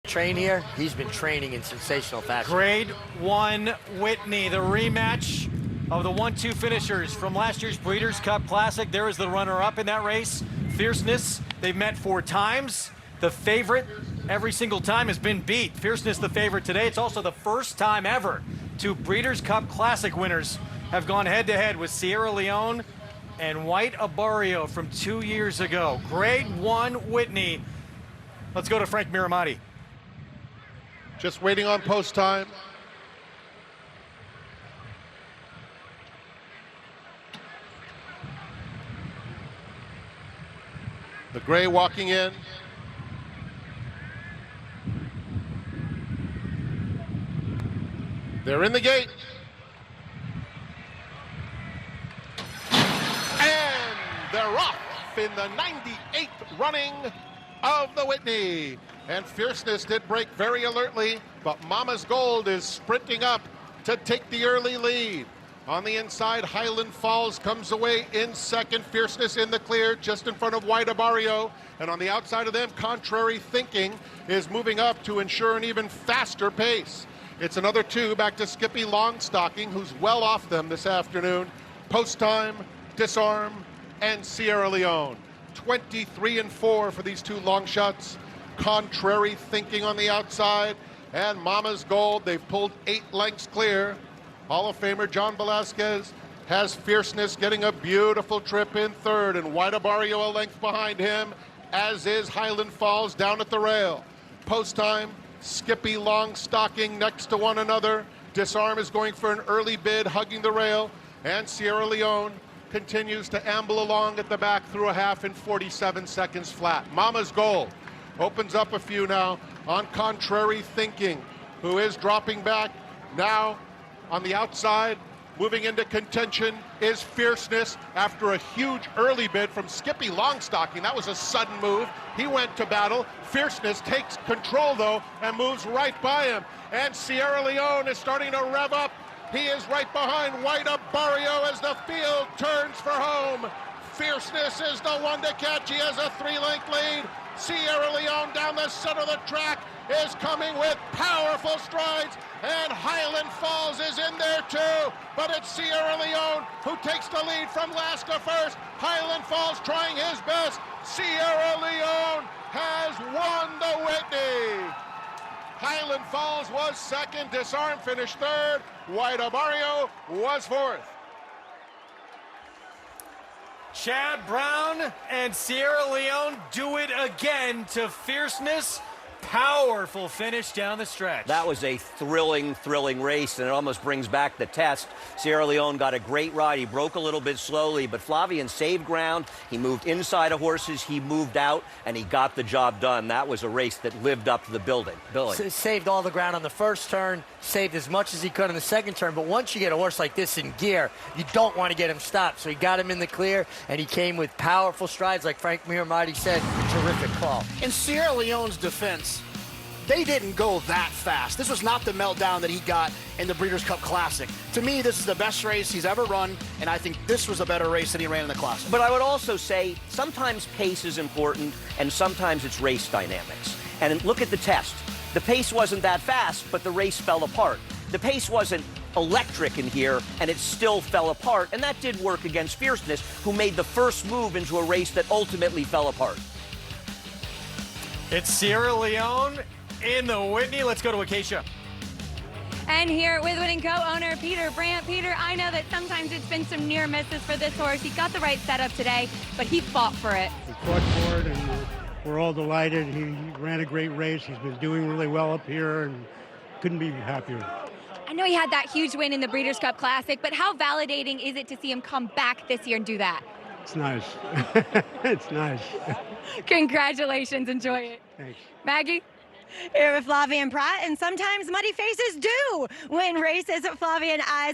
Train here, he's been training in sensational fashion. Grade 1 Whitney, the rematch of the 1-2 finishers from last year's Breeders' Cup Classic. There is the runner-up in that race. Fierceness, they've met 4 times. The favorite every single time has been beat. Fierceness the favorite today. It's also the first time ever 2 Breeders' Cup Classic winners have gone head-to-head with Sierra Leone and White Abarrio from 2 years ago. Grade 1 Whitney. Let's go to Frank Miramati. Just waiting on post time. The gray walking in. They're in the gate. And they're off in the 98th running of the Whitney. And Fierceness did break very alertly, but Mama's Gold is sprinting up to take the early lead. On the inside, Highland Falls comes away in second. Fierceness in the clear, just in front of White Abarrio. And on the outside of them, Contrary Thinking is moving up to ensure an even faster pace. It's another 2 back to Skippy Longstocking, who's well off them this afternoon. Post time, Disarm, and Sierra Leone. 23-4 for these 2 long shots. Contrary Thinking on the outside, and Mama's Gold. They've pulled 8 lengths clear. Hall of Famer John Velasquez has Fierceness getting a beautiful trip in third, and White Abarrio a length behind him, as is Highland Falls down at the rail. Post time, Skippy Longstocking next to one another. Disarm is going for an early bid, hugging the rail, and Sierra Leone continues to amble along at the back through a half in 47 seconds flat. Mama's Gold opens up a few now on Contrary Thinking, who is dropping back. Now on the outside, moving into contention, is Fierceness after a huge early bid from Skippy Longstocking. That was a sudden move. He went to battle. Fierceness takes control though and moves right by him. And Sierra Leone is starting to rev up. He is right behind White Abarrio as the field turns for home. Fierceness is the one to catch. He has a 3-length lead. Sierra Leone down the center of the track is coming with powerful strides, and Highland Falls is in there too, but it's Sierra Leone who takes the lead from last to first. Highland Falls trying his best. Sierra Leone has won the Whitney. Highland Falls was second, Disarm finished third, White Abarrio was fourth. Chad Brown and Sierra Leone do it again to Fierceness. Powerful finish down the stretch. That was a thrilling race, and it almost brings back the test. Sierra Leone got a great ride. He broke a little bit slowly, but Flavien saved ground. He moved inside of horses, he moved out, and he got the job done. That was a race that lived up to the billing. Saved all the ground on the first turn, saved as much as he could on the second turn, but once you get a horse like this in gear, you don't want to get him stopped. So he got him in the clear, and he came with powerful strides, like Frank Miramati said. Terrific call. In Sierra Leone's defense, they didn't go that fast. This was not the meltdown that he got in the Breeders' Cup Classic. To me, this is the best race he's ever run, and I think this was a better race than he ran in the Classic. But I would also say sometimes pace is important, and sometimes it's race dynamics. And look at the test. The pace wasn't that fast, but the race fell apart. The pace wasn't electric in here, and it still fell apart, and that did work against Fierceness, who made the first move into a race that ultimately fell apart. It's Sierra Leone in the Whitney. Let's go to Acacia. And here with winning co-owner Peter Brandt. Peter, I know that sometimes it's been some near misses for this horse. He got the right setup today, but he fought for it. He fought for it, and we're all delighted. He ran a great race. He's been doing really well up here, and couldn't be happier. I know he had that huge win in the Breeders' Cup Classic, but how validating is it to see him come back this year and do that? It's nice. It's nice. Congratulations. Enjoy it. Thanks. Maggie? Here with Flavien Prat, and sometimes muddy faces do win races. Flavien, I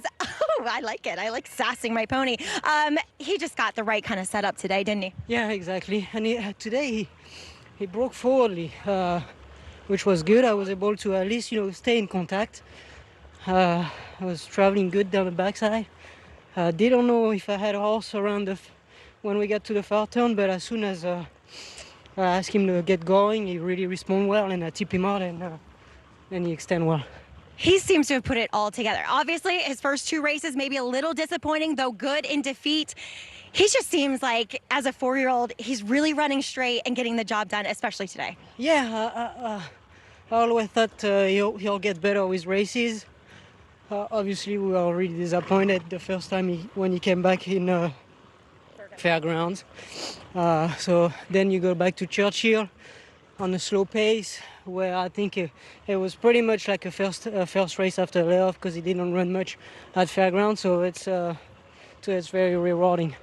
like it. I like sassing my pony. He just got the right kind of setup today, didn't he? Yeah, exactly. And today he broke forwardly, which was good. I was able to at least, stay in contact. I was traveling good down the backside. Didn't know if I had a horse around when we got to the far turn, but as soon as I ask him to get going. He really responds well, and I tip him out, and he extends well. He seems to have put it all together. Obviously, his first 2 races maybe a little disappointing, though good in defeat. He just seems like, as a 4-year-old, he's really running straight and getting the job done, especially today. Yeah, I always thought he'll get better with races. Obviously, we were already disappointed the first time when he came back in Fairgrounds. So then you go back to Churchill on a slow pace, where I think it was pretty much like a first race after layoff because he didn't run much at Fairgrounds. So it's very rewarding.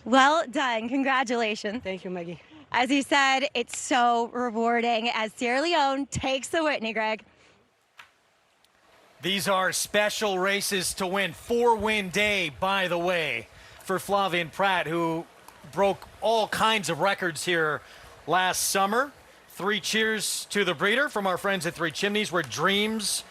Well done. Congratulations. Thank you, Maggie. As you said, it's so rewarding as Sierra Leone takes the Whitney, Greg. These are special races to win. 4-win day, by the way, for Flavien Prat, who broke all kinds of records here last summer. 3 cheers to the breeder from our friends at Three Chimneys, where dreams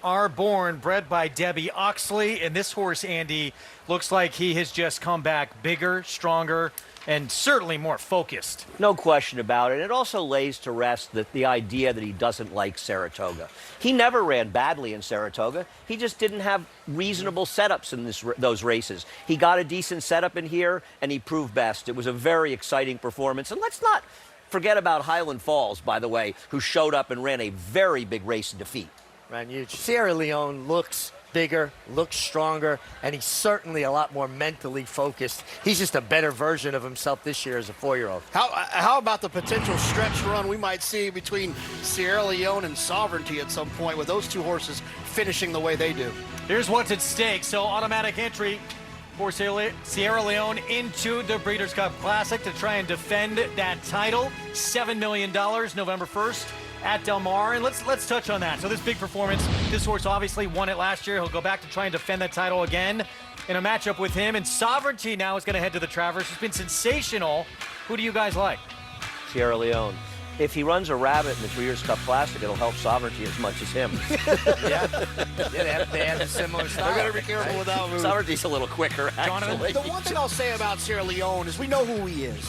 are born, bred by Debbie Oxley. And this horse, Andy, looks like he has just come back bigger, stronger, and certainly more focused. No question about it. It also lays to rest the idea that he doesn't like Saratoga. He never ran badly in Saratoga. He just didn't have reasonable setups in those races. He got a decent setup in here, and he proved best. It was a very exciting performance. And let's not forget about Highland Falls, by the way, who showed up and ran a very big race in defeat. Ran huge. Sierra Leone looks bigger, looks stronger, and he's certainly a lot more mentally focused. He's just a better version of himself this year as a 4-year-old. How about the potential stretch run we might see between Sierra Leone and Sovereignty at some point with those 2 horses finishing the way they do? Here's what's at stake. So automatic entry for Sierra Leone into the Breeders' Cup Classic to try and defend that title. $7 million November 1st. At Del Mar, and let's touch on that. So this big performance, this horse obviously won it last year. He'll go back to try and defend that title again in a matchup with him. And Sovereignty now is going to head to the Travers. It's been sensational. Who do you guys like? Sierra Leone. If he runs a rabbit in the Breeders' Cup Classic, it'll help Sovereignty as much as him. Yeah, they have a similar style. I gotta be careful with that move. Sovereignty's a little quicker, actually. The one thing I'll say about Sierra Leone is we know who he is.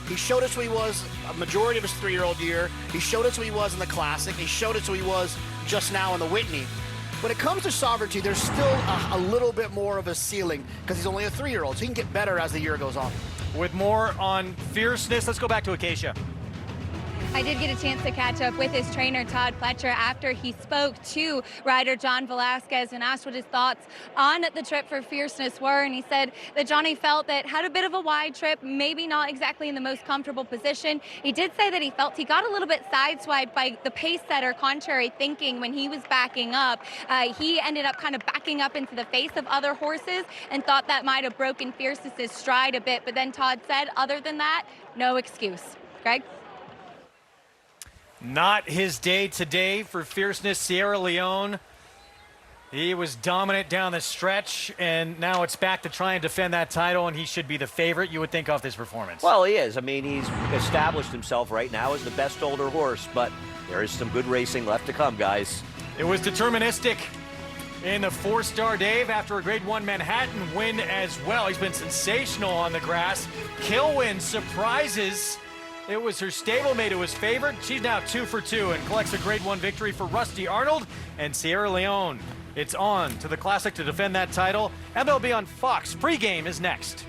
He showed us who he was a majority of his 3-year-old year. He showed us who he was in the Classic. He showed us who he was just now in the Whitney. When it comes to Sovereignty, there's still a little bit more of a ceiling because he's only a 3-year-old, so he can get better as the year goes on. With more on fierceness, let's go back to Acacia. I did get a chance to catch up with his trainer, Todd Pletcher, after he spoke to rider John Velasquez and asked what his thoughts on the trip for fierceness were. And he said that Johnny felt that had a bit of a wide trip, maybe not exactly in the most comfortable position. He did say that he felt he got a little bit sideswiped by the pace setter, contrary thinking when he was backing up. He ended up kind of backing up into the face of other horses and thought that might have broken fierceness's stride a bit. But then Todd said, other than that, no excuse. Greg? Not his day today for fierceness. Sierra Leone, he was dominant down the stretch, and now it's back to try and defend that title, and he should be the favorite, you would think, off this performance. Well, he is. I mean, he's established himself right now as the best older horse, but there is some good racing left to come, guys. It was deterministic in the 4-star Dave after a Grade 1 Manhattan win as well. He's been sensational on the grass. Kilwin surprises. It was her stablemate who was favored. She's now 2 for 2 and collects a Grade 1 victory for Rusty Arnold and Sierra Leone. It's on to the Classic to defend that title, and they'll be on Fox. Pre-game is next.